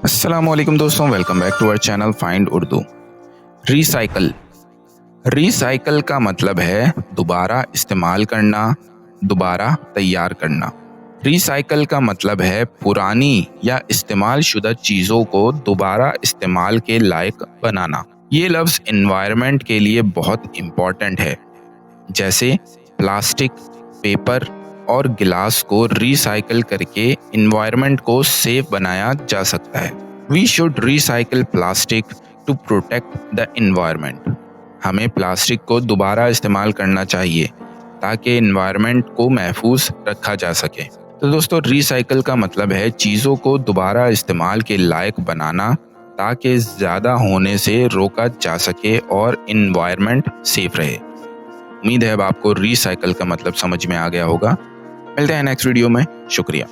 अस्सलाम वालेकुम दोस्तों, welcome back to our channel find Urdu. Recycle recycle का मतलब है दोबारा इस्तेमाल करना, दोबारा तैयार करना। रिसाइकल का मतलब है पुरानी या इस्तेमाल शुदा चीज़ों को दोबारा इस्तेमाल के लायक बनाना। ये लफ्ज़ एनवायरनमेंट के लिए बहुत इम्पॉर्टेंट है। जैसे प्लास्टिक, पेपर और गिलास को रिसाइकल करके एनवायरनमेंट को सेफ बनाया जा सकता है। We should recycle plastic to protect the environment. हमें प्लास्टिक को दोबारा इस्तेमाल करना चाहिए ताकि एनवायरनमेंट को महफूज रखा जा सके। तो दोस्तों, रिसाइकल का मतलब है चीज़ों को दोबारा इस्तेमाल के लायक बनाना ताकि ज़्यादा होने से रोका जा सके और एनवायरनमेंट सेफ रहे। उम्मीद है अब आपको रिसाइकल का मतलब समझ में आ गया होगा। मिलते हैं नेक्स्ट वीडियो में। शुक्रिया।